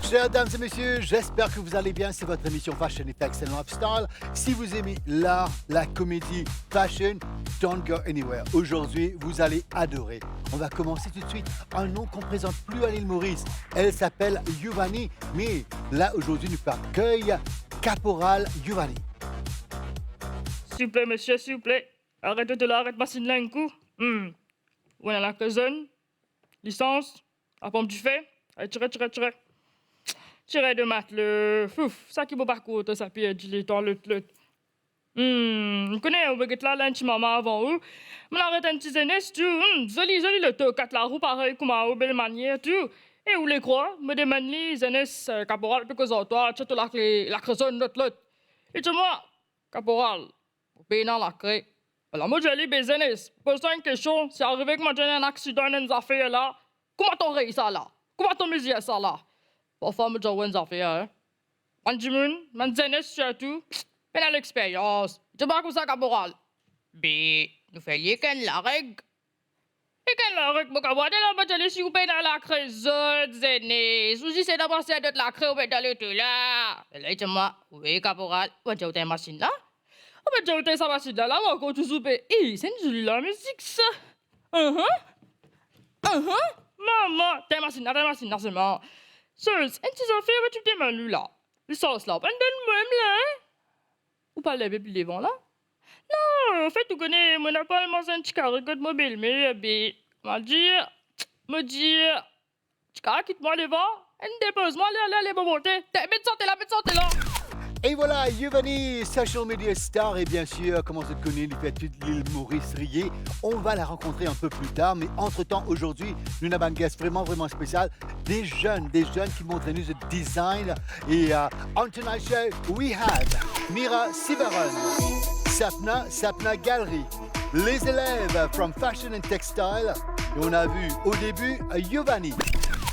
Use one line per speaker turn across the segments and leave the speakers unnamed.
Chères dames et messieurs, j'espère que vous allez bien. C'est votre émission Fashion Effects and Lifestyle. Si vous aimez l'art, la comédie, fashion, don't go anywhere. Aujourd'hui, vous allez adorer. On va commencer tout de suite. Un nom qu'on ne présente plus à l'île Maurice. Elle s'appelle Giovanni, mais là, aujourd'hui, nous accueille Caporal Giovanni.
S'il vous plaît, monsieur, s'il vous plaît. Arrêtez de là, arrête machine là un coup. On a la cousin, licence, la pompe du fait. Allez, tirez. Tirez de mat, le... Fouf, ça qui m'a parcouru, ça puis dit les temps, le... On connaît, on va get là, l'anti maman avant eux. Mais arrête un petit zénès, tu... Joli, le taux, quatre la roue, pareil, comme à belle manière, tu... Et où les croix, me demande les zénès, caporal, puis que toi, tu as la creusonne, l'autre. Et tu moi, caporal, payer dans la craie. Alors, moi, j'ai les business. Pose-toi une question. C'est arrivé que moi, j'ai un accident dans une affaire là. Comment t'en réussis ça là? Comment t'en mesures ça là? Parfois, moi, j'ai une affaire, hein. Man, man, business surtout. Mais dans l'expérience. Tu vois comme ça, caporal? Mais, nous faisons la règle. Et quand la règle, mon caporal, là, je vais si vous payez dans la creuse, business. Ou si c'est d'abord c'est de la creuse, ou dans le tout là. Et là, tu moi, oui, caporal, où est-ce que une machine là? Oh, mais j'ai ça machine là, moi, quand tu soupes. C'est une jolie la musique, ça. Maman, t'as machine là, seulement. Sœurs, une petite affaire, tu t'es manu là. Le sauce là, pas de même là, hein? Ou pas les bébés vents là? Non, en fait, tu connais, mon appel, moi, c'est un petit carré de mobile, mais, me dire, tu carré, quitte-moi les vents, et dépose-moi, les bonbontés. Mets santé là.
Et voilà, Giovanni, social media star, et bien sûr, comment se connaît, il fait toute l'île Maurice riller. On va la rencontrer un peu plus tard, mais entre-temps, aujourd'hui, nous avons un guest vraiment spécial. Des jeunes qui montrent nous le design. Et on tonight's show, we have Mira Sivaron, Sapna Gallery, les élèves from Fashion and Textile. Et on a vu au début Giovanni.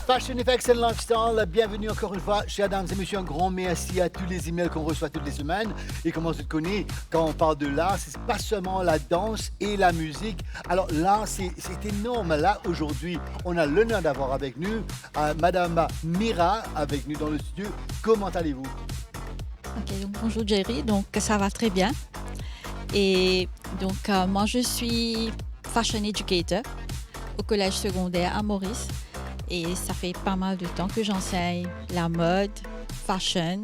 Fashion Effects and Lifestyle, bienvenue encore une fois, chers dames et messieurs, un grand merci à tous les emails qu'on reçoit toutes les semaines. Et comment tu connais, quand on parle de l'art, c'est pas seulement la danse et la musique. Alors l'art, c'est énorme. Là, aujourd'hui, on a l'honneur d'avoir avec nous Madame Mira, avec nous dans le studio. Comment allez-vous?
Ok, donc bonjour Jerry, donc ça va très bien. Et donc moi je suis fashion educator au collège secondaire à Maurice. Et ça fait pas mal de temps que j'enseigne la mode, fashion.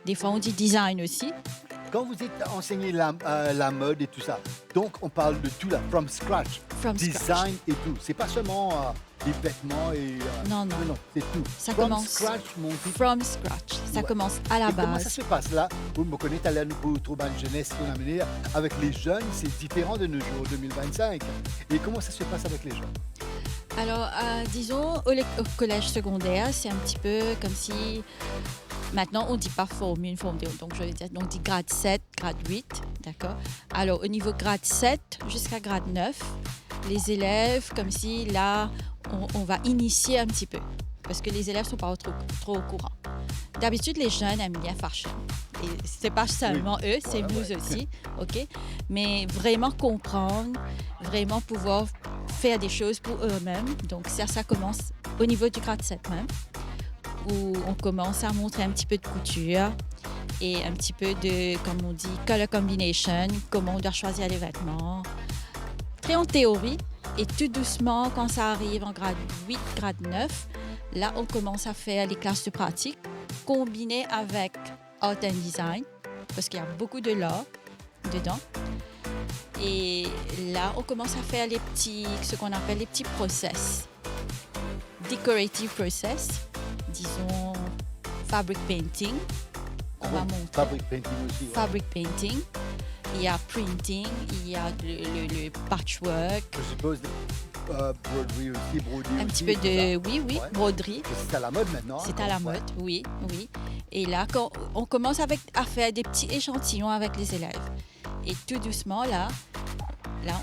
Des fois, on dit design aussi.
Quand vous êtes enseigné la mode et tout ça, donc on parle de tout là, from scratch, design et tout. C'est pas seulement les vêtements et...
Non,
c'est tout.
Ça
from
commence
scratch, mon petit...
From scratch. Ça commence à la
et
base.
Comment ça se passe là? Vous me connaissez, à vous trouver une jeunesse qu'on a menée avec les jeunes, c'est différent de nos jours, 2025. Et comment ça se passe avec les jeunes?
Alors, disons, au collège secondaire, c'est un petit peu comme si... Maintenant, on ne dit pas forme 1, forme 2. Donc, je vais dire, on dit grade 7, grade 8, d'accord? Alors, au niveau grade 7 jusqu'à grade 9, les élèves, comme si là, on va initier un petit peu. Parce que les élèves ne sont pas trop au courant. D'habitude, les jeunes aiment bien fashion. Et ce n'est pas seulement eux, c'est nous aussi, ok? Mais vraiment comprendre, vraiment pouvoir faire des choses pour eux-mêmes. Donc ça commence au niveau du grade 7 même, où on commence à montrer un petit peu de couture et un petit peu de, comme on dit, color combination, comment on doit choisir les vêtements. Très en théorie, et tout doucement, quand ça arrive en grade 8, grade 9, là, on commence à faire les classes de pratique combinées avec art and design, parce qu'il y a beaucoup de l'art dedans. Et là, on commence à faire ce qu'on appelle les petits process. Decorative process, disons fabric painting. On va montrer.
Fabric painting aussi. Ouais.
Fabric painting. Il y a printing, il y a le patchwork.
Je suppose broderie aussi,
un petit peu de, oui, ouais. Broderie.
C'est à la mode maintenant.
C'est à la mode, oui. Et là, quand on commence à faire des petits échantillons avec les élèves. Et tout doucement, là,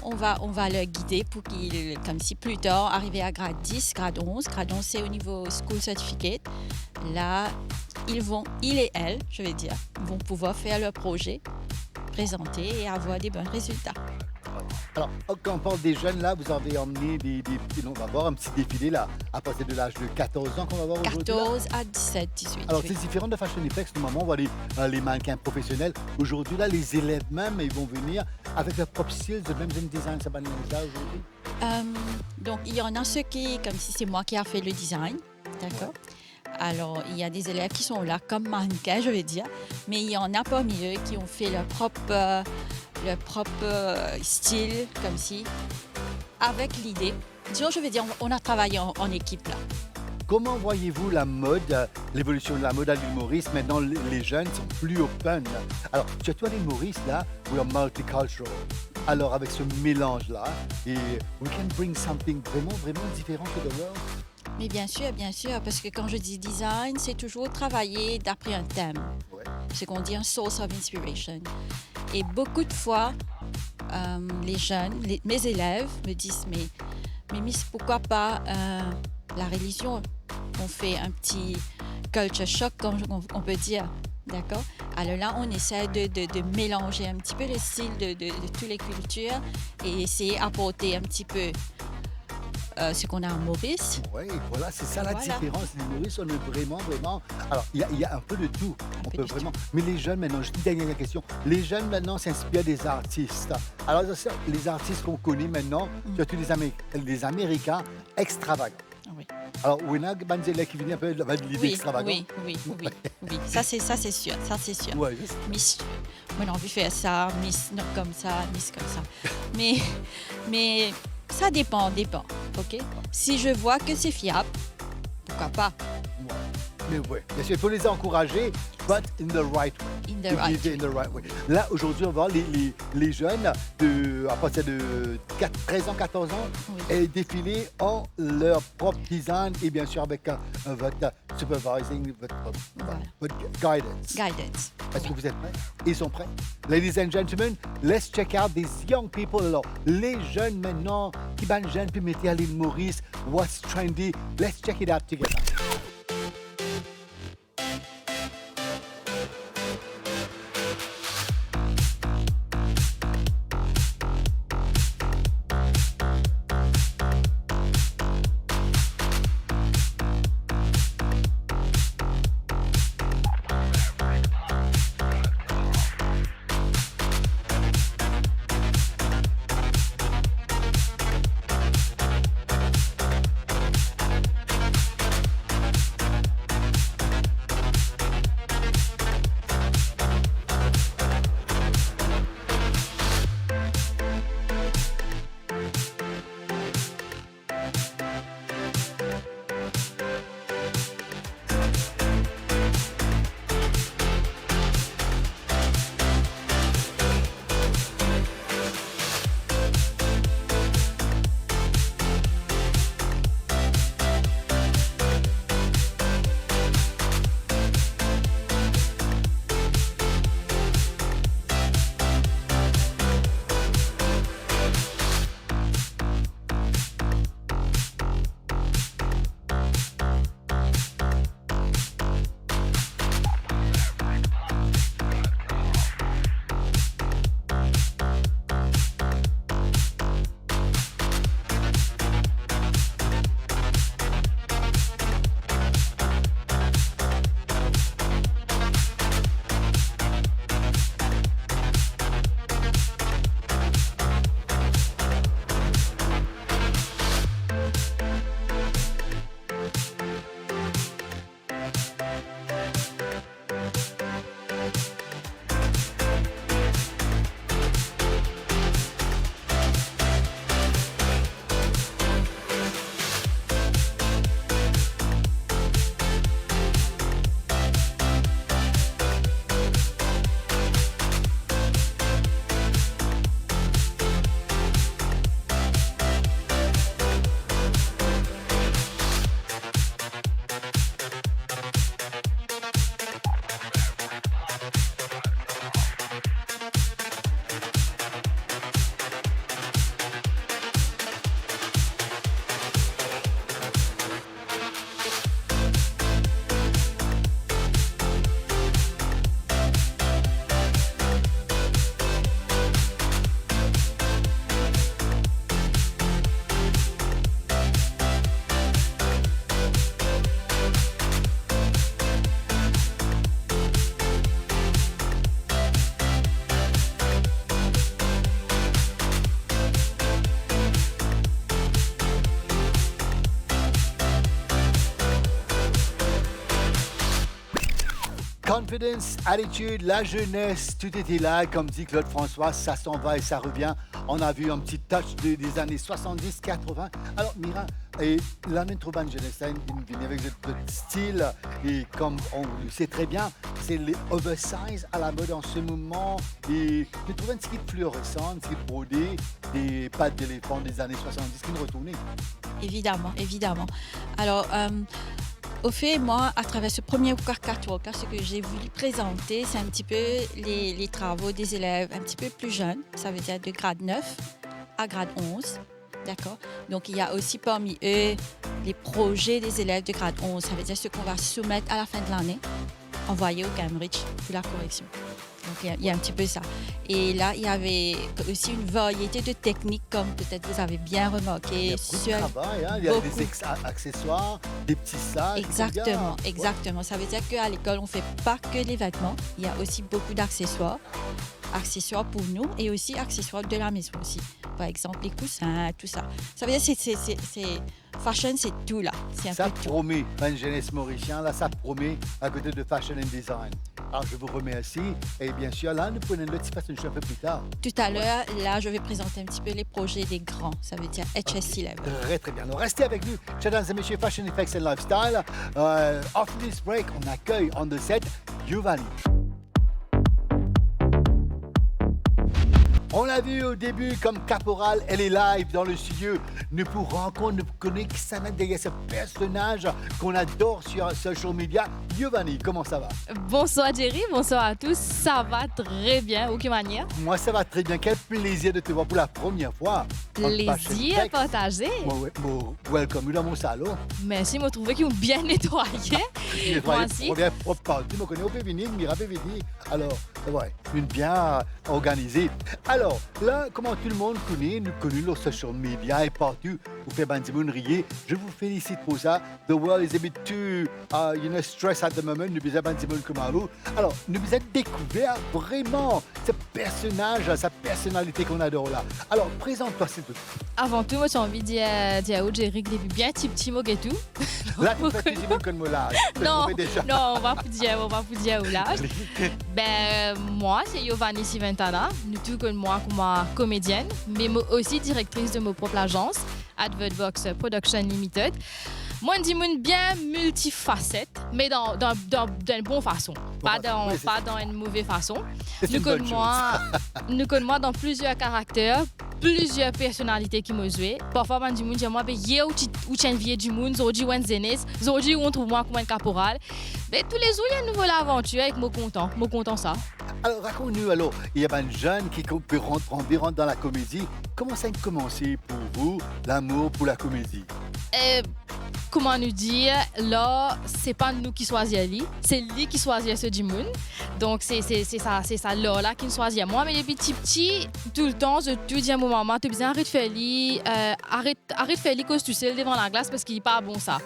on va le guider pour qu'ils, comme si plus tard, arriver à grade 10, grade 11. Grade 11, c'est au niveau School Certificate. Là, ils et elles, je vais dire, vont pouvoir faire leur projet, présenter et avoir des bons résultats.
Alors, quand on parle des jeunes, là, vous avez emmené on va voir un petit défilé, là, à partir de l'âge de 14 ans qu'on va voir aujourd'hui. Là.
14 à 17, 18.
Alors,
oui.
c'est différent de Fashion Effects. Normalement, on voit les mannequins professionnels. Aujourd'hui, là, les élèves même, ils vont venir avec leur propre style, de même design, ça va nous ça aujourd'hui.
Donc, il y en a ceux qui, comme si c'est moi qui a fait le design, d'accord? Alors, il y a des élèves qui sont là comme mannequins, je vais dire, mais il y en a parmi eux qui ont fait leur propre style, comme si, avec l'idée. Disons, je vais dire, on a travaillé en équipe là.
Comment voyez-vous la mode, l'évolution de la mode à l'île Maurice? Maintenant, les jeunes sont plus open. Alors, tu as toi, l'île Maurice, là, we are multicultural. Alors, avec ce mélange-là, et we can bring something vraiment, vraiment différent to the world.
Mais bien sûr, parce que quand je dis design, c'est toujours travailler d'après un thème.
Ouais.
Ce qu'on dit un source of inspiration. Et beaucoup de fois, les jeunes, mes élèves me disent, mais Miss, pourquoi pas la religion? On fait un petit culture shock, comme on peut dire. D'accord? Alors là, on essaie de mélanger un petit peu le style de toutes les cultures et essayer d'apporter un petit peu ce qu'on a en Maurice.
Oui, voilà, c'est ça la
Voilà.
différence. Les Maurice, on est vraiment, vraiment. Alors, il y a un peu de tout. On
peu
peut
de
vraiment. Mais les jeunes, maintenant, juste une dernière question. Les jeunes, maintenant, s'inspirent des artistes. Alors, ça, les artistes qu'on connaît maintenant, surtout les Américains extravagants.
Oui.
Alors, Wena Banzele qui vient un peu de l'idée
Oui,
extravagante.
oui. Ça, c'est sûr.
Ouais, juste.
Miss, moi, j'ai envie de faire ça, Miss, non, comme ça, Miss, comme ça. mais ça dépend, ok? Si je vois que c'est fiable, pourquoi pas?
Ouais. Mais oui, bien sûr, il faut les encourager, but in the right way.
In the right
In the right way. Là, aujourd'hui, on va voir les jeunes à partir de 13 ans, 14 ans et défiler en leur propre design et bien sûr avec votre supervising, votre guidance.
Guidance.
Est-ce que vous êtes prêts? Ils sont prêts? Ladies and gentlemen, let's check out these young people. Alors, les jeunes maintenant, qui ban jeunes puis mettez à l'île Maurice, what's trendy? Let's check it out together. Confidence, attitude, la jeunesse, tout était là. Comme dit Claude François, ça s'en va et ça revient. On a vu un petit touch des années 70-80. Alors, Mira, et là, nous trouvons une jeunesse, une vient avec notre style. Et comme on le sait très bien, c'est les oversize à la mode en ce moment. Et nous trouvons une skip fluorescente, une skip brodée, des pattes d'éléphant des années 70 qui nous retournaient.
Évidemment, évidemment. Alors, au fait, moi, à travers ce premier catwalk, là, ce que j'ai voulu présenter, c'est un petit peu les travaux des élèves un petit peu plus jeunes. Ça veut dire de grade 9 à grade 11. D'accord? Donc, il y a aussi parmi eux les projets des élèves de grade 11. Ça veut dire ce qu'on va soumettre à la fin de l'année, envoyer au Cambridge pour la correction. Donc, il y a un petit peu ça. Et là, il y avait aussi une variété de techniques, comme peut-être vous avez bien remarqué.
Il y a beaucoup de travail, hein? Il y a des accessoires, des petits sacs.
Exactement, exactement. Ça veut dire qu'à l'école, on ne fait pas que les vêtements. Il y a aussi beaucoup d'accessoires. Accessoires pour nous et aussi accessoires de la maison aussi. Par exemple, les coussins, tout ça. Ça veut dire que fashion, c'est tout là. C'est un
ça
peu tout.
promet, une jeunesse mauricienne, là, ça promet à côté de fashion and design. Alors, je vous remercie. Et bien sûr, là, nous prenons le petit fashion show un peu plus tard.
Tout à l'heure, là, je vais présenter un petit peu les projets des grands. Ça veut dire HSC Level.
Très, très bien. Alors, restez avec nous, mesdames et messieurs, Fashion Effects and Lifestyle. After this break, on accueille on the set Giovanni. On l'a vu au début comme caporal, elle est live dans le studio. Nous pour rencontrer, nous connaissons qui ça derrière ce personnage qu'on adore sur social media. Giovanni, comment ça va?
Bonsoir Jerry, bonsoir à tous. Ça va très bien, aucune manière.
Moi, ça va très bien. Quel plaisir de te voir pour la première fois.
Plaisir partagé.
Welcome dans mon salon.
Merci, me trouver qu'ils ont bien nettoyé. Moi aussi.
On vient propre partout. Tu me connais, on peut venir, Mira peut venir. Alors, ouais, une bien organisée. Alors, là, comment tout le monde connaît, nous connaissons les social media et partout, vous faites bandimoun rier. Je vous félicite pour ça. The world is a bit too, stressed at the moment. Nous besoin bandimoun comme vous. Alors, nous besoin découvert vraiment ce personnage, sa personnalité qu'on adore là. Alors, présente-toi, s'il te plaît.
Avant tout, moi, j'ai envie de dire à Jerry que depuis bien petit mot et tout.
Là, tu fais plus comme mon l'âge.
Non, on va vous dire au l'âge. Ben, moi, c'est Giovanni Siventana. Nous tous comme moi, comme comédienne, mais moi aussi directrice de ma propre agence, Advertbox Production Limited. Moi, je dis bien multifacette, mais dans une bonne façon, pas dans une mauvaise façon. Nous connaissons moi dans plusieurs caractères, plusieurs personnalités qui me jouent. Parfois, je dis moi, hier où tu es vie du monde, aujourd'hui où aujourd'hui où on trouve moi comme un caporal. Mais tous les jours, il y a une nouvelle aventure avec moi content ça.
Alors, raconte-nous, alors, il y a un jeune qui peut rentrer dans la comédie. Comment ça a commencé pour vous, l'amour pour la comédie?
Comment nous dire, là, c'est pas nous qui choisissons, c'est lui qui choisit ce du monde. Donc, c'est ça là qui nous choisit. Moi, mais depuis petit, tout le temps, je te dis à mon maman, tu as besoin arrête de faire les costumes devant la glace parce qu'il n'est pas bon ça.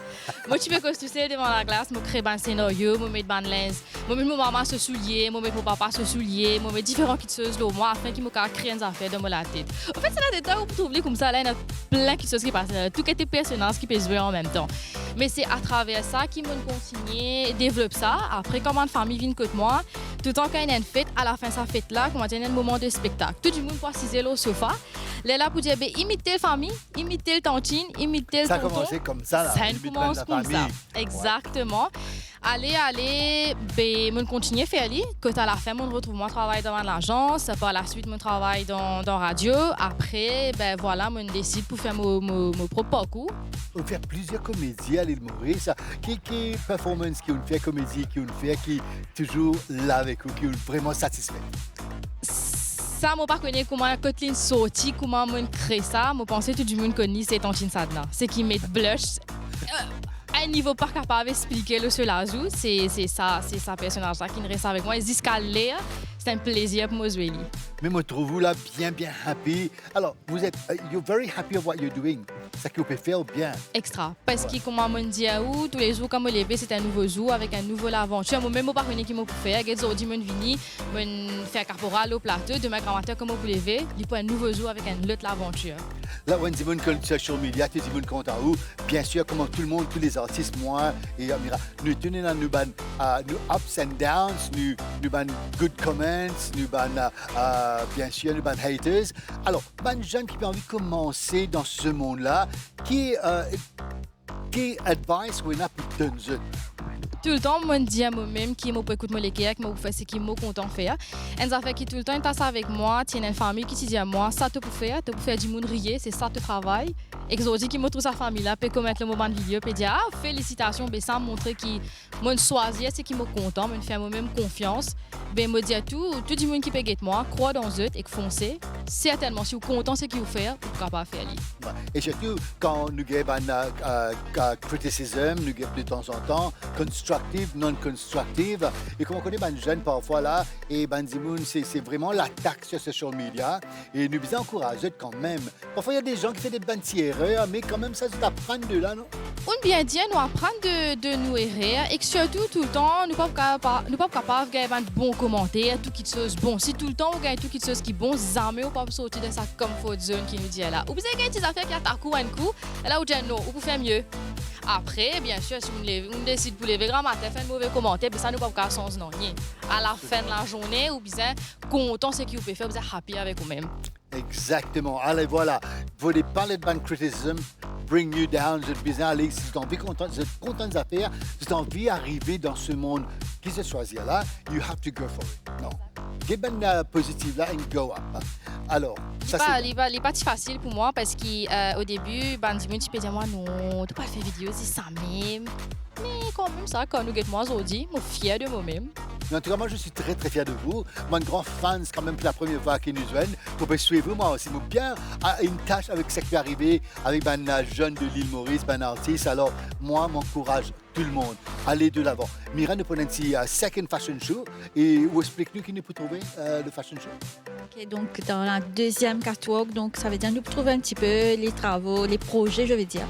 Moi, tu fais costumes devant la glace, je crée un scénario, je mets ban lens, je mets mon maman se soulier, je mets mon papa se soulier, je mets différents kits de moi afin qu'il me crée des affaires dans la tête. En fait, c'est là des temps où vous trouvez comme ça, là, il y a plein de choses qui passent, tout qui est personnage qui peut jouer en même temps. Mais c'est à travers ça qu'ils m'ont continué, développe ça. Après, comment une famille vient contre moi, tout le temps quand il y a une fête, à la fin de sa fête-là, comment il y a un moment de spectacle. Tout le monde peut s'assiser au sofa. Là, pour dire, imiter la famille, imiter le tantine, imiter le tonton.
Ça a commencé comme ça, là.
Ça commence comme ça. Exactement.
Ouais.
Allez, ben, je continue à faire ça. Quand à la fin, je retrouve mon travail dans l'agence. Par la suite, mon travail dans radio. Après, ben voilà, je décide pour faire mon propre parcours.
On fait plusieurs comédies à l'île Maurice. Qui performance qui on fait, comédie qui on fait, qui toujours là avec vous, qui est vraiment satisfait?
Ça, je ne connais pas comment Kathleen sorti, comment je crée ça. Je pense que tout le monde connaît cette Tantine Sadna. C'est qui met blush. À un niveau pas capable d'expliquer le seul ajout, c'est ça personnage là qui reste avec moi. Jusqu'à l'air, c'est un plaisir pour moi de jouer.
Mais moi, je trouve vous là bien happy. Alors, vous êtes, you're very happy of what you're doing. ça qui peut faire bien.
Extra. Parce que, comme on dit à où, tous les jours, quand je levé, c'est un nouveau jour avec un nouveau aventure. Moi-même, je ne sais pas qui m'a fait. Je dis, je vini, je fais un caporal au plateau. Demain, grand-matin, comme je lever, il faut un nouveau jour avec un autre aventure.
Là, on dit que social media, tu dis compte à où, bien sûr, comme tout le monde, tous les artistes, moi et Amira, nous tenons dans nos ups and downs, nous good comments, nous bien sûr, nous haters. Alors, jeune qui a envie de commencer dans ce monde-là, qui advice on a pour donner?
Tout le temps, moi, je dis à moi-même qui m'a écouté les qui m'a fait ce qui m'a content faire. Et ça fait que tout le temps, il passe avec moi, tiens une famille qui dit à moi, ça te pour faire du monde rier, c'est ça te travail. Et que je dis qu'il m'a trouvé sa famille là, peut commettre le moment de vidéo, peut dire félicitations, ben ça montrer qui m'a choisi, c'est qui m'a content, me fait moi-même confiance. Ben me dit à tout le monde qui peut guetter moi, croire dans eux et que foncer. Certainement, si vous content ce qu'il vous fait, vous pouvez pas faire.
Et surtout, quand nous avons criticism, nous avons de temps en temps, constructive, non constructive. Et comme on connaît les jeunes parfois là, et c'est vraiment l'attaque sur social media. Et nous vous encourager quand même. Parfois, il y a des gens qui font des bonnes erreurs, mais quand même, ça se apprendre de là, non?
On bien dire, nous apprendre de nous errer et que surtout, tout le temps, nous ne sommes pas capables de gagner de bons commentaires, tout qui chose bon. Si tout le temps, on gagne tout qui chose qui bon, jamais on peut pas sortir de sa comfort zone qui nous dit là. Ou vous avez des affaires qui attaquent un coup, et là, vous dites non, vous faire mieux. Après, bien sûr, si on décide pour lever grand matin, faire un mauvais commentaire, ça ne peut pas changer non. À la fin de la journée, ou bien content ce que vous pouvez faire, vous êtes happy avec vous-même.
Exactement. Allez, voilà. Vous voulez parler de criticism, bring you down, vous êtes bien allez, si vous êtes content des affaires, si vous avez envie d'arriver dans ce monde qui se choisit là, you have to go for it. Non. Get ben positive là and go up. Alors, ça c'est...
Il n'est pas si facile pour moi parce qu'au début, tu peux dire moi non, tu ne peux pas faire vidéo, c'est ça même. Mais quand même, ça, quand nous guettons moi aujourd'hui, je suis fier de moi-même.
Mais en tout cas, moi, je suis très, très fier de vous. Moi, un grand fan, c'est quand même pour la première fois qu'ils nous viennent. Pour me suivre, moi aussi. Moi, bien une tâche avec ce qui est arrivé avec un jeune de l'île Maurice, un artiste. Alors, moi, m'encourage tout le monde. Allez de l'avant. Mira nous prenons un petit second fashion show. Et où explique-nous qui nous peut trouver le fashion show?
Ok, donc dans la deuxième catwalk, donc ça veut dire nous trouver un petit peu les travaux, les projets, je vais dire,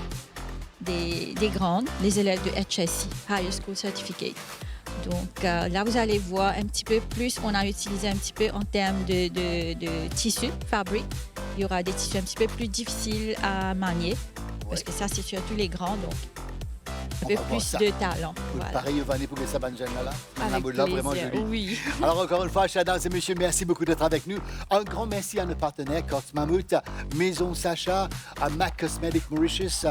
des grandes, les élèves de HSC, Higher School Certificate. Donc là, vous allez voir un petit peu plus, on a utilisé un petit peu en termes de tissu, fabrique. Il y aura des tissus un petit peu plus difficiles à manier, parce que ça, c'est surtout les grands, donc un peu plus de talent.
Voilà. Pareil, Yovani, pour que ça banne là.
Avec plaisir,
vraiment joli.
oui.
Alors, encore une fois, chers dames et messieurs, merci beaucoup d'être avec nous. Un grand merci à nos partenaires, Courts Mammoth, Maison Sacha, à Mac Cosmetic Mauritius,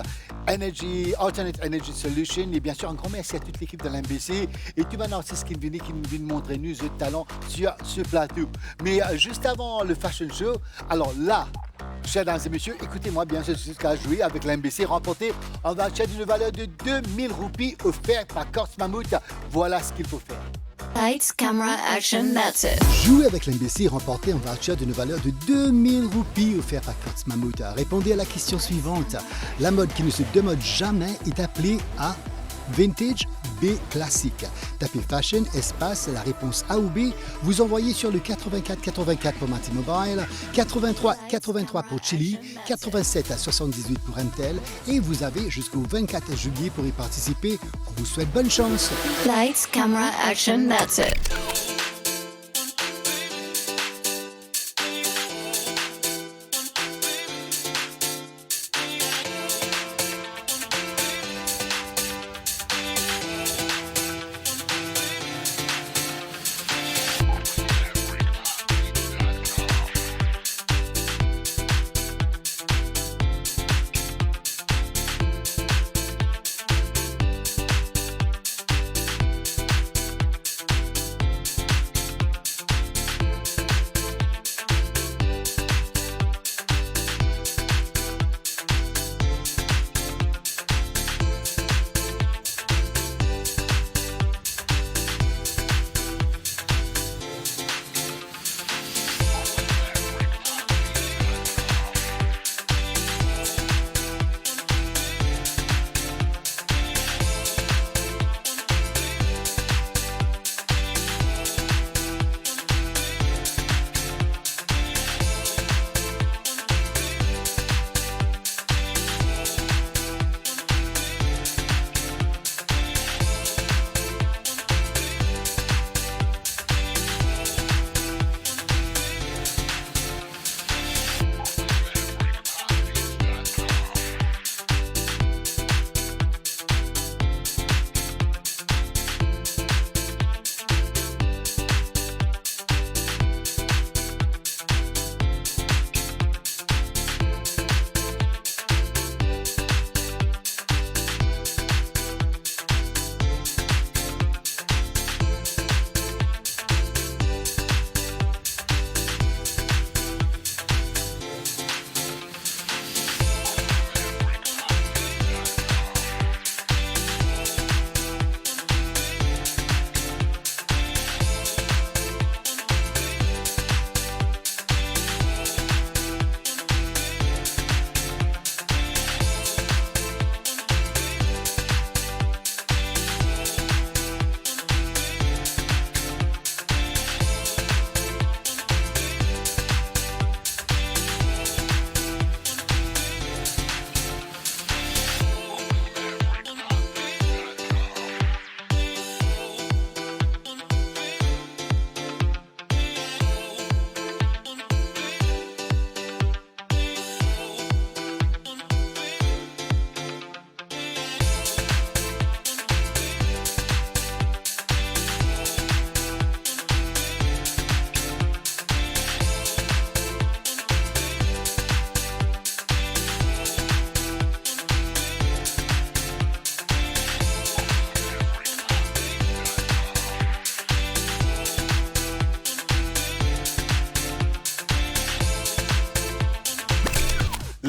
Alternate Energy Solution, et bien sûr, un grand merci à toute l'équipe de l'MBC et tout un artiste qui vient montrer nous le talent sur ce plateau. Mais juste avant le fashion show, alors là, chers dames et messieurs, écoutez-moi bien, je suis jusqu'à jouer avec l'MBC, remporter un voucher d'une valeur de 2000 roupies offert par Courts Mammoth. Voilà ce qu'il faut faire.
Lights, camera, action, that's it.
Jouer avec l'MBC et remporter un voucher d'une valeur de 2000 roupies offert par Courts Mammoth. Répondez à la question suivante. La mode qui ne se démode jamais est appelée à Vintage, B classique. Tapez Fashion, espace, la réponse A ou B. Vous envoyez sur le 84 84 pour Martin Mobile, 83 83 pour Chili, 87 à 78 pour MTEL et vous avez jusqu'au 24 juillet pour y participer. On vous souhaite bonne chance.
Lights, camera, action, that's it.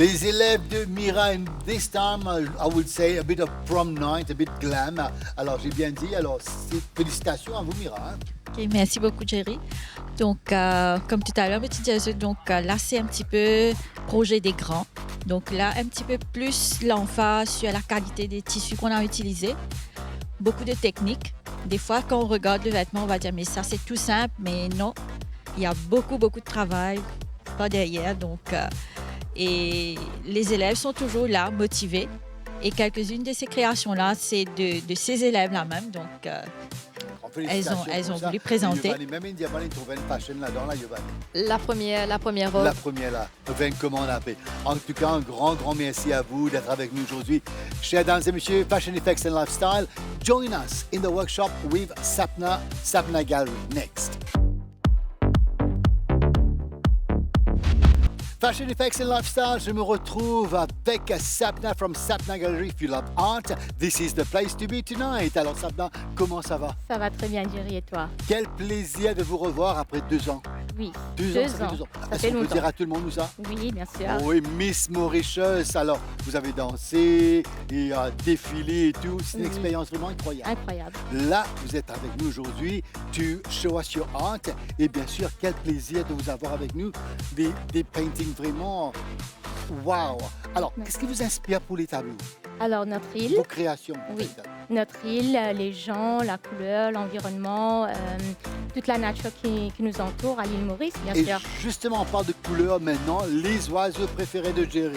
Les élèves de Mira, and this time, I would say a bit of prom night, a bit glam. Alors, j'ai bien dit, alors, félicitations à vous, Mira. Hein?
Ok, merci beaucoup, Jerry. Donc, comme tout à l'heure, petite jazzeuse, donc là, c'est un petit peu projet des grands. Donc là, un petit peu plus l'emphase sur la qualité des tissus qu'on a utilisés. Beaucoup de techniques. Des fois, quand on regarde le vêtement, on va dire, mais ça, c'est tout simple. Mais non, il y a beaucoup de travail pas derrière. Donc, et les élèves sont toujours là, motivés. Et quelques-unes de ces créations-là, c'est de ces élèves-là même. Donc, elles ont voulu présenter.
Giovanni, même in Giovanni, trouve une fashion là-dedans, là, Giovanni.
La première robe.
La première là, 20 commandes à paix. En tout cas, un grand merci à vous d'être avec nous aujourd'hui. Chers dames et messieurs, Fashion Effects and Lifestyle, join us in the workshop with Sapna Gallery. Next. Fashion Effects and Lifestyle, je me retrouve avec Sapna from Sapna Gallery. If you love art, this is the place to be tonight. Alors Sapna, comment ça va?
Ça va très bien, Jerry, et toi?
Quel plaisir de vous revoir après 2 ans.
Oui,
2 ans, ça fait 2 ans.
Ça
Est-ce
fait
qu'on peut
longtemps.
dire à tout le monde où ça?
Oui, bien sûr.
Oui, Miss Mauritius. Alors, vous avez dansé et défilé et tout. C'est une
Oui.
expérience vraiment incroyable.
Incroyable.
Là, vous êtes avec nous aujourd'hui. Tu show us your art. Et bien sûr, quel plaisir de vous avoir avec nous. Des paintings vraiment wow. Alors,
Merci.
qu'est-ce qui vous inspire pour les tableaux?
Alors, notre île,
Vos créations.
Oui. notre île, les gens, la couleur, l'environnement, toute la nature qui nous entoure à l'île Maurice, bien
Et
sûr.
justement, on parle de couleurs maintenant. Les oiseaux préférés de Jerry.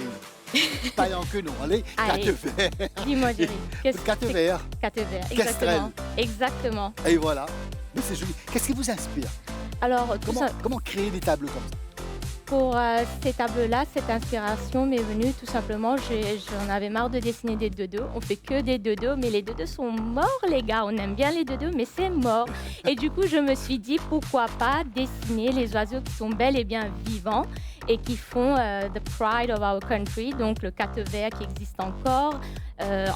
Pas que non. Allez,
Allez.
quatre verts.
Dis-moi, Jerry.
Quatre verts.
Quatre verts,
Kestrel.
exactement. Exactement.
Et voilà. Mais c'est joli. Qu'est-ce qui vous inspire?
Alors, tout ça,
Comment créer des tableaux comme ça?
pour ces tableaux-là, cette inspiration m'est venue tout simplement. J'en avais marre de dessiner des dodos. On fait que des dodos, mais les dodos sont morts, les gars. On aime bien les dodos, mais c'est mort. Et du coup, je me suis dit, pourquoi pas dessiner les oiseaux qui sont bel et bien vivants et qui font the pride of our country, donc le catevert qui existe encore,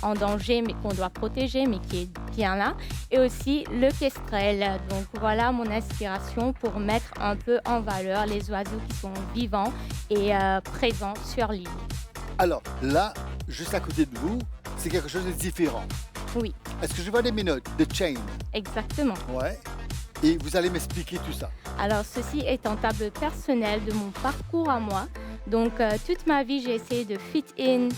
en danger, mais qu'on doit protéger, mais qui est bien là. Et aussi le kestrel. Donc voilà mon inspiration pour mettre un peu en valeur les oiseaux qui sont vivants et présents sur l'île.
Alors, là, juste à côté de vous, c'est quelque chose de différent.
Oui,
Est-ce que je vois des menottes, de chain?
exactement.
Ouais. Et vous allez m'expliquer tout ça.
Alors, ceci est un tableau personnel de mon parcours à moi. Donc, toute ma vie, j'ai essayé de fit in,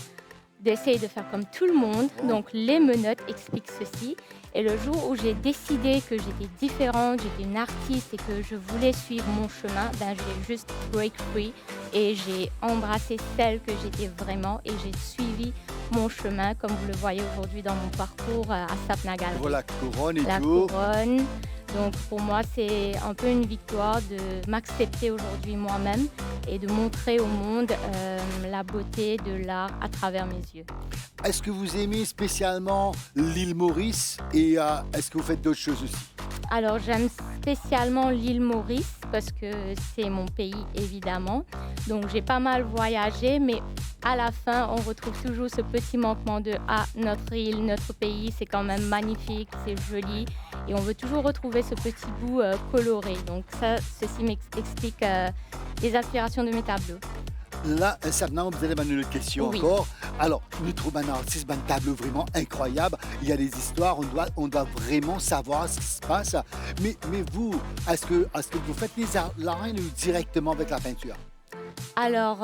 d'essayer de faire comme tout le monde.
Oh.
Donc, les menottes expliquent ceci. Et le jour où j'ai décidé que j'étais différente, j'étais une artiste et que je voulais suivre mon chemin, ben, j'ai juste break free et j'ai embrassé celle que j'étais vraiment et j'ai suivi mon chemin, comme vous le voyez aujourd'hui dans mon parcours à Sapna Gallery.
Voilà, couronne et
La
tout.
couronne. Donc pour moi, c'est un peu une victoire de m'accepter aujourd'hui moi-même et de montrer au monde la beauté de l'art à travers mes yeux.
Est-ce que vous aimez spécialement l'île Maurice et est-ce que vous faites d'autres choses aussi?
Alors j'aime spécialement l'île Maurice parce que c'est mon pays évidemment. Donc j'ai pas mal voyagé, mais à la fin, on retrouve toujours ce petit manquement de notre île, notre pays, c'est quand même magnifique, c'est joli. Et on veut toujours retrouver ce petit bout coloré. Donc ça, ceci m'explique les inspirations de mes tableaux.
Là, maintenant, vous allez m'amener une question
Oui.
encore. Alors, nous trouvons un artiste, un tableau vraiment incroyable. Il y a des histoires, on doit vraiment savoir ce qui se passe. Mais vous, est-ce que vous faites les outlines directement avec la peinture?
Alors,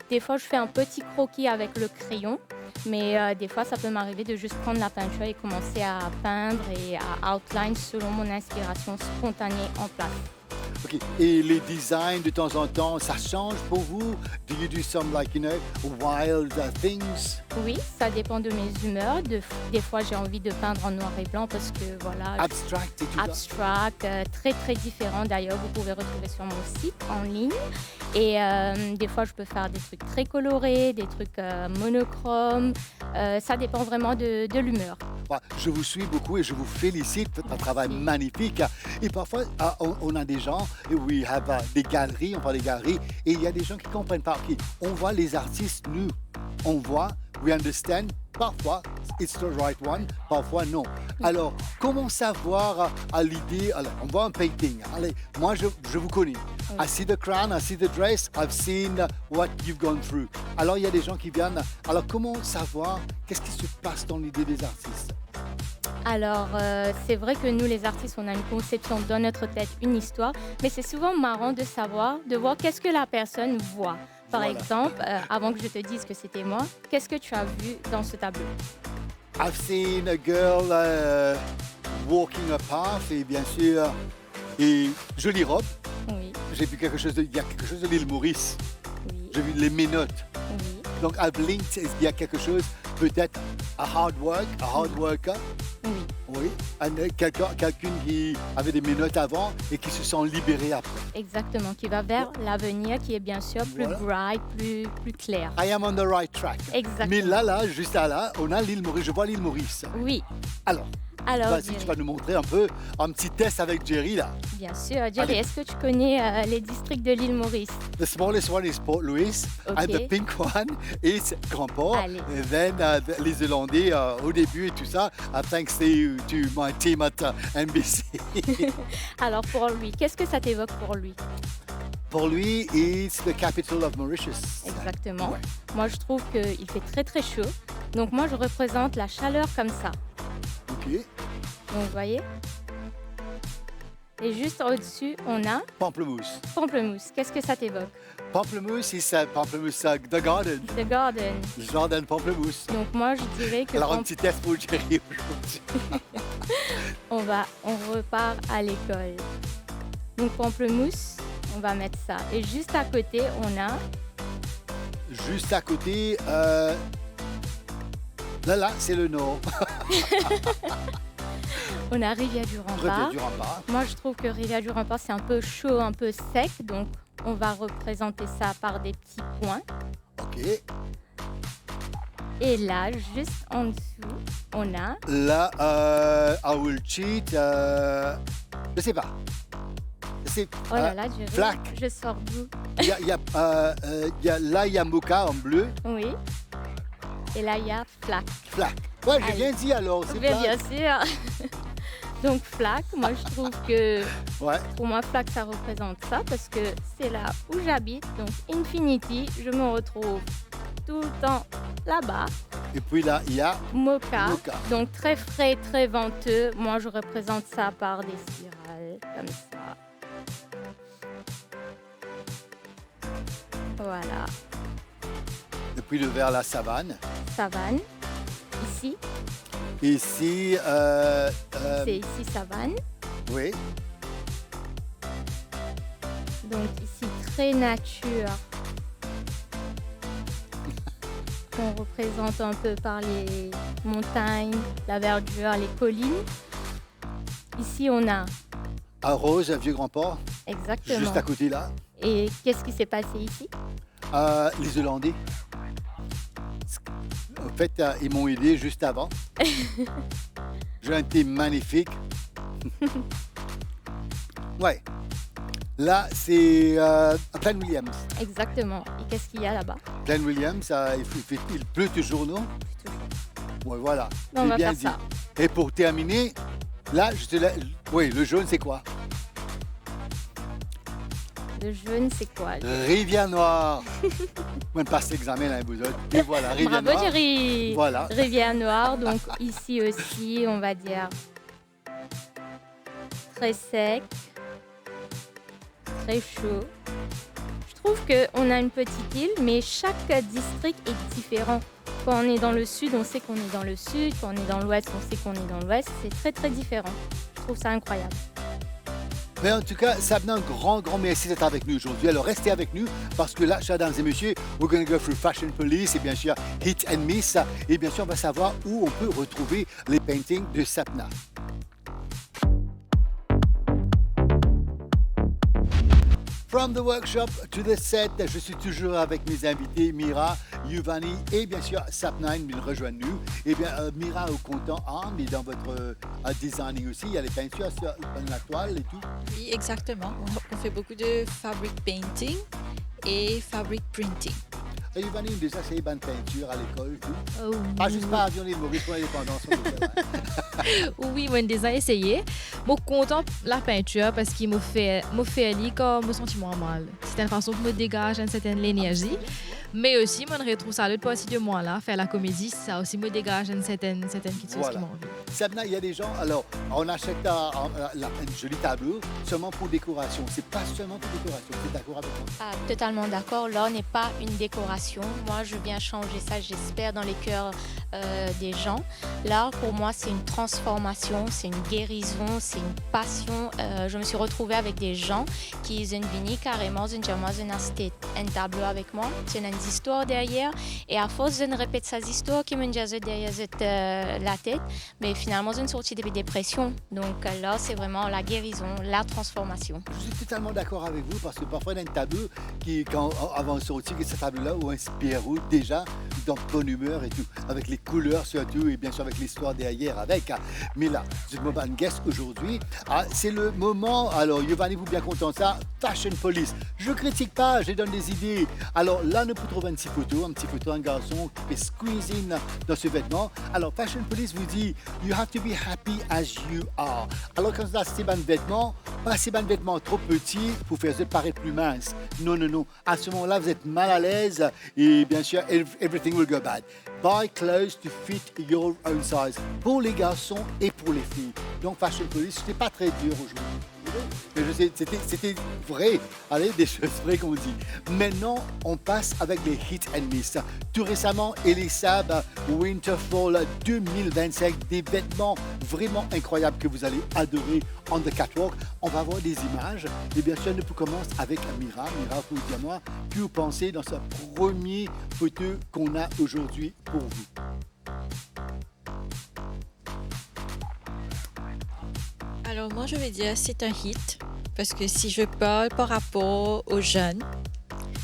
des fois, je fais un petit croquis avec le crayon. Mais des fois, ça peut m'arriver de juste prendre la peinture et commencer à peindre et à outline selon mon inspiration spontanée en place.
OK. Et les designs, de temps en temps, ça change pour vous? Do you do some, like, you know, wild things?
Oui, ça dépend de mes humeurs. Des fois, j'ai envie de peindre en noir et blanc parce que voilà,
Abstract et tout ça?
abstract, très très différent. D'ailleurs, vous pouvez retrouver sur mon site en ligne. Et des fois, je peux faire des trucs très colorés, des trucs monochromes. Ça dépend vraiment de l'humeur.
Ouais, je vous suis beaucoup et je vous félicite. Faites un travail magnifique. Et parfois, on a des gens, we have des galeries, on parle des galeries, et il y a des gens qui ne comprennent pas. OK, on voit les artistes, nous, on voit, we understand. Parfois, it's the right one, parfois non. Alors, comment savoir à l'idée? Alors, on voit un painting. Allez, moi, je vous connais. I see the crown, I see the dress, I've seen what you've gone through. Alors, il y a des gens qui viennent. Alors, comment savoir qu'est-ce qui se passe dans l'idée des artistes?
Alors, c'est vrai que nous, les artistes, on a une conception dans notre tête, une histoire, mais c'est souvent marrant de savoir, de voir qu'est-ce que la personne voit. Par
Voilà.
exemple, avant que je te dise que c'était moi, qu'est-ce que tu as vu dans ce tableau?
I've seen a girl walking a path et bien sûr, et jolie robe.
Oui,
J'ai vu quelque chose il y a quelque chose de l'île Maurice.
oui,
J'ai vu les menottes.
oui,
Donc, I've linked, il y a quelque chose, peut-être a hard worker.
oui.
Oui, quelqu'un qui avait des menottes avant et qui se sent libéré après.
Exactement, qui va vers l'avenir, qui est bien sûr plus
Voilà.
bright, plus clair.
I am on the right track.
Exactement.
Mais là, juste là, on a l'île Maurice. Je vois l'île Maurice.
Oui.
Alors,
Alors,
vas-y,
Jerry,
tu vas nous montrer un peu un petit test avec Jerry là.
bien sûr, Jerry,
Allez.
est-ce que tu connais les districts de l'île Maurice?
The smallest one is Port Louis, and the
Ok.
pink one is Grand Port.
Allez.
And then les Irlandais au début et tout ça, thanks to my team at NBC.
Alors, pour lui, qu'est-ce que ça t'évoque pour lui?
Pour lui, it's the capital of Mauritius.
Exactement.
Ouais.
Moi, je trouve qu'il fait très très chaud. Donc, moi, je représente la chaleur comme ça.
Ok.
Donc, vous voyez? Et juste au-dessus, on a
Pamplemousse.
pamplemousse. Qu'est-ce que ça t'évoque?
Pamplemousse, it's pamplemousse, the garden.
The garden.
Le jardin de pamplemousse.
Donc, moi, je dirais que
Alors, un
quand
petit test pour Jerry aujourd'hui.
on repart à l'école. Donc, pamplemousse, on va mettre ça. Et juste à côté, on a
Juste à côté, là, c'est le nord.
on a Rivière du Rempart.
Rivière du Rempart.
Moi, je trouve que Rivière du Rempart, c'est un peu chaud, un peu sec. Donc, on va représenter ça par des petits points.
Ok.
Et là, juste en dessous, on a
Là, I will cheat. Je sais pas. C'est,
oh là là, Jerry,
Flac.
je sors d'où?
là, il y a Mocha en bleu.
Oui. Et là, il y a Flac.
Flac. Ouais, j'ai
Allez.
bien dit alors. C'est
Mais
Flac.
bien sûr. Donc, Flac, moi, je trouve que
Ouais.
pour moi, Flac, ça représente ça parce que c'est là où j'habite. Donc, Infinity, je me retrouve tout le temps là-bas.
Et puis là, il y a
Mocha.
Mocha.
Donc, très frais, très venteux. Moi, je représente ça par des spirales, comme ça. Voilà.
Et puis le vert, la savane.
Savane. Ici,
Ici,
c'est ici savane.
oui.
Donc ici, très nature. Qu'on représente un peu par les montagnes, la verdure, les collines. Ici, on a
À Rose, Vieux Grand Port,
exactement.
juste à côté là.
Et qu'est-ce qui s'est passé ici?
Les Hollandais. En fait, ils m'ont aidé juste avant. J'ai un thé magnifique. Ouais. Là, c'est Glen Williams.
Exactement. Et qu'est-ce qu'il y a là-bas?
Glen Williams, il pleut toujours, non? Ouais, voilà.
On
J'ai
va
bien
faire
dit.
ça.
Et pour terminer, là, oui, le jaune, c'est quoi?
Le jaune, c'est quoi?
Rivière Noire. Moi, je passe l'examen, là, vous autres. Et voilà, Rivière
Bravo,
Noire.
Jerry!
Voilà.
Rivière Noire, donc ici aussi, on va dire très sec, très chaud. Je trouve qu'on a une petite île, mais chaque district est différent. Quand on est dans le sud, on sait qu'on est dans le sud. Quand on est dans l'ouest, on sait qu'on est dans l'ouest. C'est très, très différent. Je trouve ça incroyable.
Mais en tout cas, Sabna, un grand merci d'être avec nous aujourd'hui. Alors, restez avec nous parce que là, chers dames et messieurs, we're going to go through Fashion Police et bien sûr Hit and Miss. Et bien sûr, on va savoir où on peut retrouver les paintings de Sapna. From the workshop to the set, je suis toujours avec mes invités Mira, Yuvani et bien sûr Sapna, ils nous rejoignent nous. Et bien Mira au comptant mais dans votre designing aussi, il y a les peintures sur la toile et tout.
Oui, exactement. On fait beaucoup de fabric painting et fabric printing.
Et Yuvani, déjà c'est une bonne peinture à l'école tout.
Oh,
Pas juste pas avion les Maurice pour l'indépendance.
Oui, moi, déjà essayé. Moi, content la peinture parce qu'il m'a fait aller comme me sentir moins mal. C'est une façon que me dégage une certaine énergie. Mais aussi, je retrouve ça l'autre partie de moi là, faire la comédie, ça aussi me dégage une certaine quelque chose qui m'a envie.
Sabna, il y a des gens, alors, on achète un joli tableau seulement pour décoration. C'est pas seulement pour décoration. Tu es d'accord avec moi?
Ah, totalement d'accord. L'art n'est pas une décoration. Moi, je viens changer ça, j'espère, dans les cœurs des gens. L'art, pour moi, c'est une transformation, c'est une guérison, c'est une passion. Je me suis retrouvée avec des gens qui ont venu carrément, un tableau avec moi. C'est une histoire derrière. Et à force de répéter ces histoires qui me disent derrière la tête, mais finalement, je suis sortie de dépression. Donc là, c'est vraiment la guérison, la transformation.
Je suis totalement d'accord avec vous parce que parfois, il y a un tableau qui, avant de sortir, ce tableau-là, où inspire déjà dans bonne humeur et tout, avec les couleurs surtout et bien sûr avec l'histoire derrière avec. Mais là, je me bats une guest aujourd'hui. C'est le moment, alors Giovanni, vous bien content de ça, Fashion Police. Je ne critique pas, je donne des idées. Alors là, nous pouvons trouver un petit photo, un garçon qui fait squeezing dans ce vêtement. Alors Fashion Police vous dit, you have to be happy as you are. Alors quand ça, c'est un vêtement, pas c'est un vêtement trop petit pour faire se paraître plus mince. Non, non, non. À ce moment-là, vous êtes mal à l'aise et bien sûr, everything will go bad. Buy clothes to fit your own size. Pour les garçons et pour les filles. Donc Fashion Police, c'était pas très dur aujourd'hui. Mais je sais, c'était vrai. Allez, des choses vraies qu'on dit. Maintenant, on passe avec les hit and miss. Tout récemment, Elisab Winterfall 2025, des vêtements vraiment incroyables que vous allez adorer on the catwalk. On va voir des images. Et bien sûr, nous commençons avec Mira. Mira, vous dites à moi, que vous pensez dans ce premier photo qu'on a aujourd'hui pour vous?
Alors moi je vais dire c'est un hit parce que si je parle par rapport aux jeunes,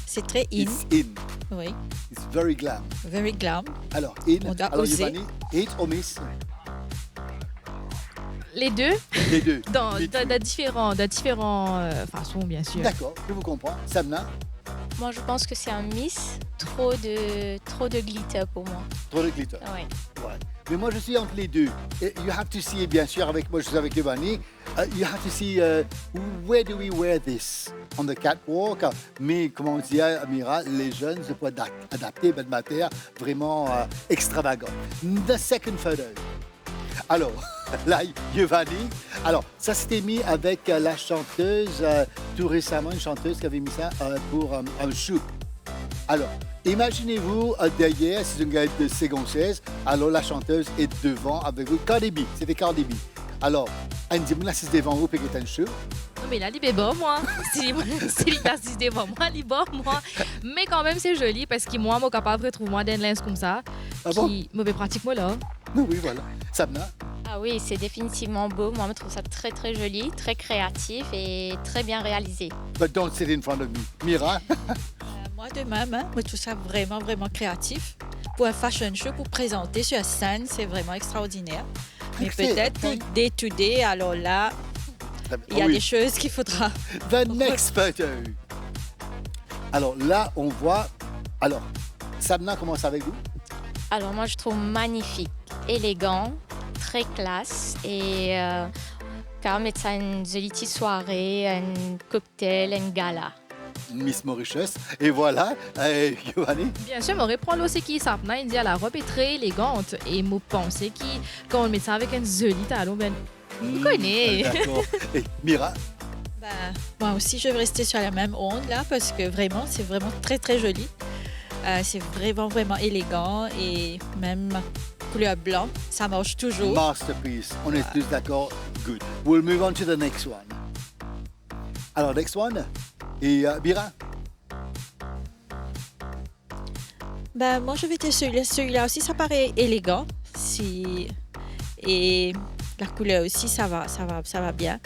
c'est très in.
It's in.
Oui,
It's very glam.
very glam.
Alors, in.
On doit
Alors,
oser.
Giovanni, hit ou miss?
Les deux,
Les deux.
dans
Les deux.
de différentes façons, bien sûr.
D'accord, je vous comprends. Samna,
Moi, je pense que c'est un miss. Trop de glitter pour moi.
trop de glitter.
Ouais.
Ouais. Mais moi, je suis entre les deux. Et you have to see, bien sûr, avec moi, je suis avec Giovanni. You have to see where do we wear this on the catwalk. Mais comme on dit à Mira, les jeunes se peuvent adapter de matière vraiment extravagant. The second photo. Alors, là, Giovanni. Alors, ça s'était mis avec la chanteuse, tout récemment, une chanteuse qui avait mis ça pour un shoot. Alors, imaginez-vous derrière, c'est une galette de seconde 16. Alors, la chanteuse est devant avec vous. Cardi B, c'était Cardi B. Alors, Andy Moula, c'est devant vous, puis il est un show.
Non, mais là, il est bon, moi. Si il persiste devant moi, il est bon, moi. Mais quand même, c'est joli parce que moi, je suis capable de retrouver moi d'un linge comme ça.
Ah bon?
Qui me pratique moi là.
Oui, voilà. Samna,
Ah oui, c'est définitivement beau. Moi, je trouve ça très, très joli, très créatif et très bien réalisé.
but don't sit in front of me. Mira,
Moi de même, hein, moi je trouve ça vraiment, vraiment créatif. Pour un fashion show, pour présenter sur la scène, c'est vraiment extraordinaire. Mais
Excellent.
peut-être pour day to day, alors là, il y a
oui.
des choses qu'il faudra.
The next photo. Alors là, on voit. Alors, Samna commence avec vous.
Alors moi, je trouve magnifique, élégant, très classe et car mettre ça une jolie petite soirée, un cocktail, une gala.
Miss Mauritius. Et voilà, Giovanni.
Bien sûr, je reprends aussi qui s'appelle. Il dit la robe est très élégante. Et je pense que quand on met ça avec un joli talon, ben, on connaît.
D'accord. Et Mira,
Ben, moi aussi, je vais rester sur la même onde là parce que vraiment, c'est vraiment très, très joli. C'est vraiment, vraiment élégant et même couleur blanc, ça marche toujours.
masterpiece. On est tous d'accord. Good. We'll move on to the next one. Alors, next one. Et Mira,
Ben, moi, je vais dire celui-là. Celui-là aussi, ça paraît élégant. Et la couleur aussi, ça va bien.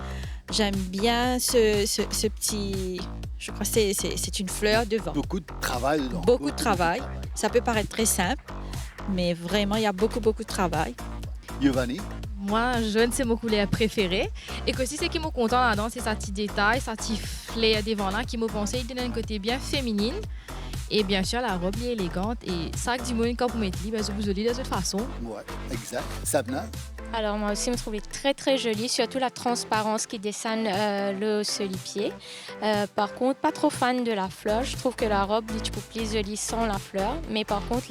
J'aime bien ce petit... Je crois que c'est une fleur devant.
beaucoup de travail dedans.
Beaucoup de travail. Ça peut paraître très simple, mais vraiment, il y a beaucoup, beaucoup de travail.
Giovanni,
Moi, jaune, c'est mon couleur préférée. Et que si c'est qui me content là-dedans, c'est sa petit détail, sa petit flair devant là qui me pensait, il donne un côté bien féminine. Et bien sûr, la robe est élégante. Et ça, du monde, quand vous mettez, ben, vous allez de toute façon.
ouais, exact. Sabna,
Alors moi aussi, je me trouvais très très jolie, surtout la transparence qui dessine le solipier. Par contre, pas trop fan de la fleur. Je trouve que la robe est beaucoup plus jolie sans la fleur. Mais par contre,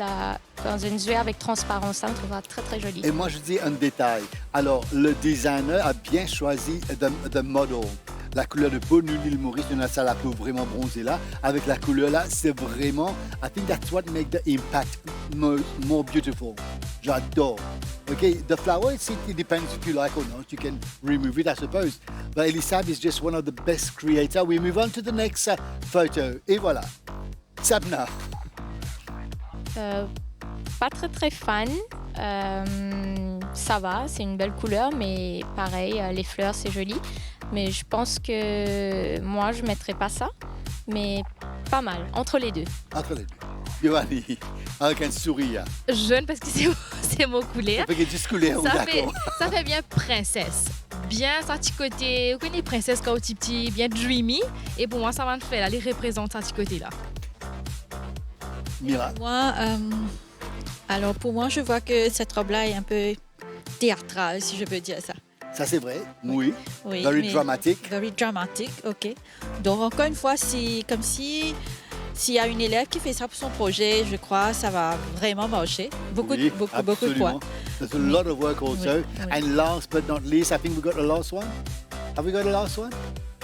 dans une jouet avec transparence, ça me trouve très très jolie.
Et moi, je dis un détail. Alors, le designer a bien choisi the model. La couleur de peau, nous, l'île Maurice, on a ça, la peau vraiment bronzée là. Avec la couleur là, c'est vraiment, I think that's what makes the impact more beautiful. J'adore. Okay, the flower, it depends if you like or not. You can remove it, I suppose. But Elisab is just one of the best creators. We move on to the next photo. Et voilà. Sabna.
Pas très très fan. Ça va, c'est une belle couleur, mais pareil, les fleurs, c'est joli. Mais je pense que moi, je ne mettrais pas ça. Mais pas mal, entre les deux.
Entre les deux. Giovanni, avec un sourire.
Jaune parce que c'est mon couleur.
Avec un juste couleur, d'accord.
Ça fait bien princesse. Bien ça petit côté, vous connaissez princesse quand petit, bien dreamy. Et pour moi, ça va me faire, elle représente ça petit côté là.
Mira.
Moi, alors pour moi, je vois que cette robe-là est un peu théâtrale, si je peux dire ça.
Ça, c'est vrai, oui.
Oui,
Very dramatic.
Very dramatic, ok. Donc encore une fois, c'est comme si s'il y a une élève qui fait ça pour son projet, je crois, ça va vraiment marcher. Beaucoup de fois.
There's a lot of work also.
Oui.
And last but not least, I think we got the last one. Have we got the last one?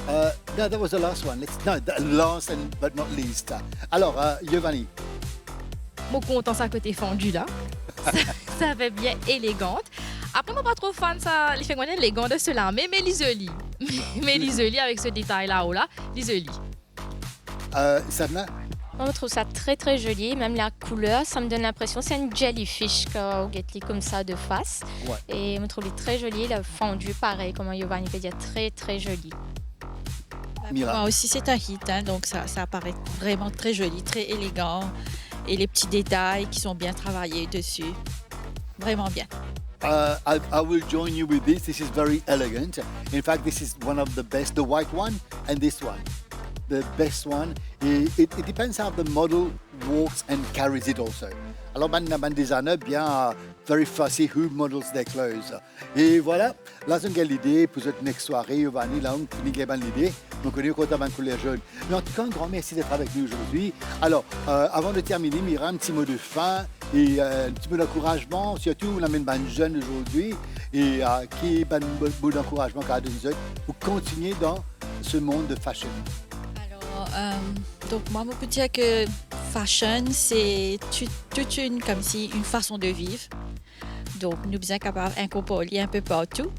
No, that was the last one. The last but not least. Alors, Giovanni.
Mon content, ça côté fendu là. Ça fait bien élégante. Après, moi, pas trop fan, ça, les fait élégant de cela, mais l'isoli. Mais l'isoli avec ce détail-là, l'isoli.
Sabna?
Moi, je trouve ça très très joli. Même la couleur, ça me donne l'impression que c'est une jellyfish qu'on get comme ça de face.
Ouais.
Et je me trouve très joli. Le fondu, pareil, comme Giovanni peut dire, très très joli.
Mira.
Moi aussi, c'est un hit, hein, donc ça paraît vraiment très joli, très élégant. Et les petits détails qui sont bien travaillés dessus. Vraiment bien.
I will join you with this. This is very elegant. In fact, this is one of the best, the white one and this one. The best one. It depends how the model walks and carries it also. Alors, ban designer bien very fussy who models their clothes. Et voilà, là, c'est une belle idée pour cette next soirée. Giovanni, là, on finit une bonne idée. On connaît quoi dans couleur jaune. Mais en tout cas, un grand merci d'être avec nous aujourd'hui. Alors, avant de terminer, Mira, un petit mot de fin et un petit mot d'encouragement. Surtout, on amène un jeune aujourd'hui et qui est un mot d'encouragement pour continuer dans ce monde de fashion.
Alors, donc moi, je peux dire que fashion, c'est toute une façon de vivre. Donc, nous sommes capables d'incorporer un peu partout.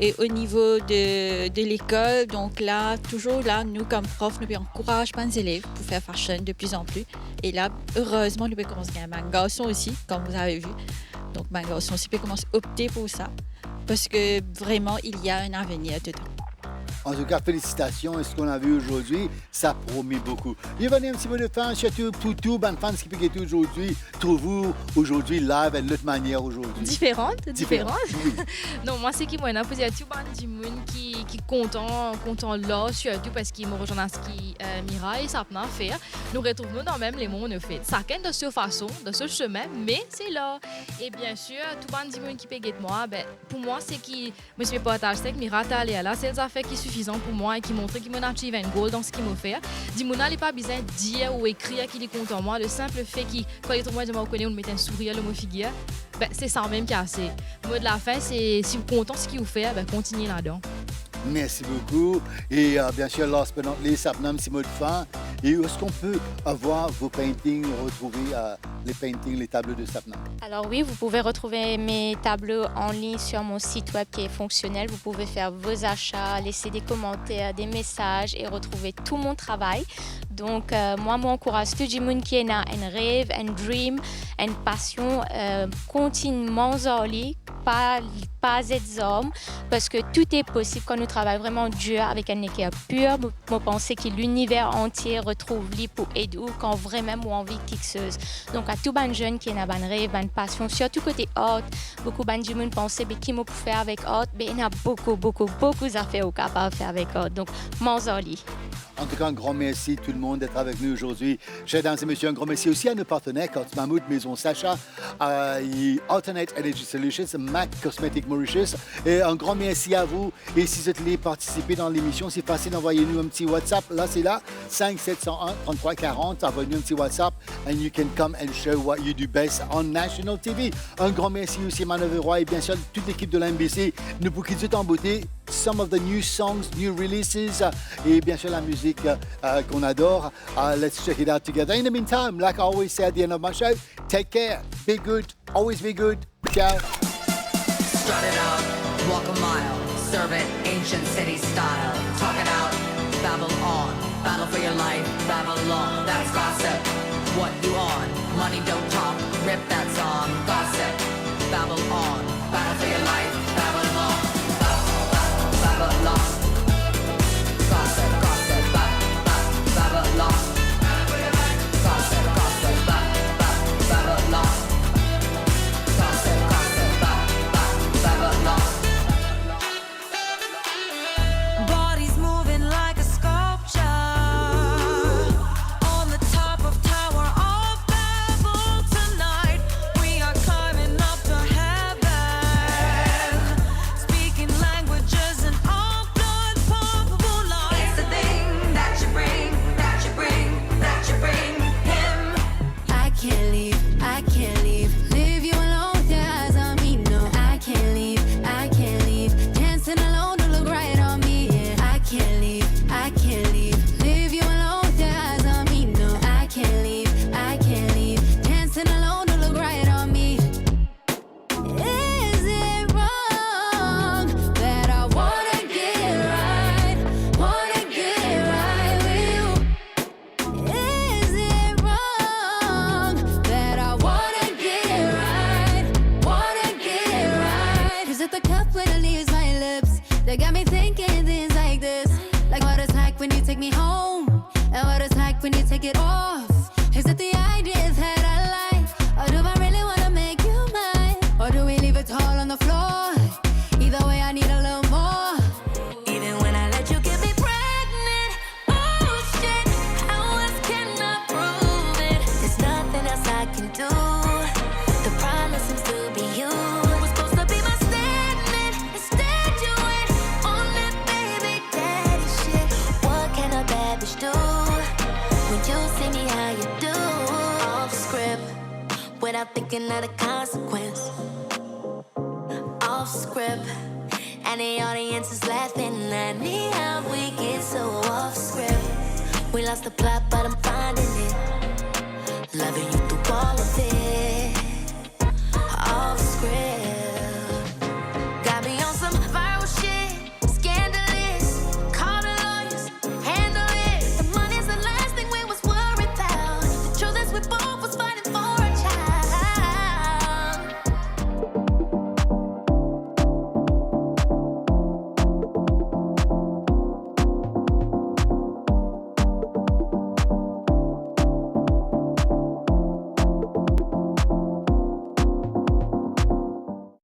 Et au niveau de l'école, donc là, toujours là, nous comme profs, nous encourageons les élèves pour faire fashion de plus en plus. Et là, heureusement, nous pouvons commencer à un garçon aussi, comme vous avez vu. Donc, un garçon aussi peut commencer à opter pour ça. Parce que vraiment, il y a un avenir dedans.
En tout cas, félicitations. Et ce qu'on a vu aujourd'hui, ça promet beaucoup. Giovanni, un petit mot de fin, surtout pour tous les fans qui peuvent être aujourd'hui. Trouvez-vous aujourd'hui live d'une autre manière aujourd'hui?
Différente.
Oui.
Non, moi, c'est qui moi, il y a tout le monde qui content là, surtout parce qu'il me rejoint à ce qui Mira et Sapna faire. Nous retrouvons dans même les mots on fait. Ça de cette façon, de ce chemin, mais c'est là. Et bien sûr, tout le monde qui peut être moi, ben, pour moi, c'est qui, moi, je me partage avec Mira, là, c'est des affaires qui suffisant pour moi et qui montre qu'il m'a achieve un goal dans ce qu'il m'a fait. Dis-moi, il n'est pas besoin de dire ou écrire qu'il est content moi. Le simple fait qu'il, quand il est moi, je me connais, on me met un sourire, le mot figure, ben, c'est ça même qui a assez. Le mot de la fin, c'est si vous êtes content de ce qu'il vous fait, ben, continuez là-dedans.
Merci beaucoup. Et bien sûr, last but not least, Sapna, un petit mot de fin. Et où est-ce qu'on peut avoir vos paintings, retrouver les paintings, les tableaux de Sapna?
Alors oui, vous pouvez retrouver mes tableaux en ligne sur mon site web qui est fonctionnel. Vous pouvez faire vos achats, laisser des commentaires, des messages et retrouver tout mon travail. Donc moi, m'encourage tout le monde qui a un rêve, un dream, une passion, continuellement pas être homme, parce que tout est possible quand nous travaillons vraiment dur avec une équipe pure. Je pense que l'univers entier retrouve lui pour aider quand vraiment ou envie de quelque chose. Donc à tout les jeunes qui ont un rêve, une passion, surtout côté art, beaucoup de gens pensent que qui peut faire avec art, mais il y a beaucoup d'affaires capables de faire avec art. Donc, m'en
En tout cas, un grand merci tout le monde d'être avec nous aujourd'hui. Chers dames et messieurs, un grand merci aussi à nos partenaires, Coty Mahmoud, Maison Sacha, Alternate Energy Solutions, MAC Cosmetic Mauritius. Et un grand merci à vous. Et si vous voulez participer dans l'émission, c'est facile d'envoyer-nous un petit WhatsApp. Là, c'est là, 5-701-3340. Envoyez-nous un petit WhatsApp and you can come and show what you do best on National TV. Un grand merci aussi à Manœuvre Roy et bien sûr toute l'équipe de l'NBC. Nous bouquons tout en beauté. Some of the new songs, new releases, et bien sûr la musique qu'on adore. Let's check it out together. In the meantime, like I always say at the end of my show, take care, be good, always be good. Ciao.
Strut it out, walk a mile, serve it ancient city style. Talk it out, babble on, battle for your life, Babylon. That's gossip, what you on? Money don't talk, rip that song. Gossip, babble on, battle for your life, Babylon. Babylon. Gossip, gossip, Babylon. Gossip, gossip, Babylon. Gossip, gossip, Babylon. Bodies moving like a sculpture on the top of Tower of Babel tonight. We are climbing up to heaven, speaking languages and all blood pumpable life. It's the thing that you bring, that you bring, that you bring him.
I can't leave, I can't leave. Leave you alone with your eyes on me. No, I can't leave, I can't leave. Dancing alone to look right on me. Yeah, I can't leave, I can't leave. Leave you alone with your eyes on me. No, I can't leave, I can't leave. Dancing alone to look right on me. Is it wrong that I wanna get right with you? Is it wrong that I wanna get right? Is it the cup when it leaves my lips that got me thinking things like this? Like what it's like when you take me home, and what it's like when you take it off. Is it the ideas that I like, or do I really wanna make you mine? Or do we leave it all on the floor? Either way, I need a little more. Even when I let you get me pregnant, oh shit, how else can I prove it? There's nothing else I can do. The promise seems to be you. Was supposed to be my statement, instead you went on that baby daddy shit. What can a bad bitch do when you see me how you do? Off script, without thinking of the consequence. Off script, and the audience is laughing at me. How we get so off script? We lost the plot, but I'm finding it. Loving you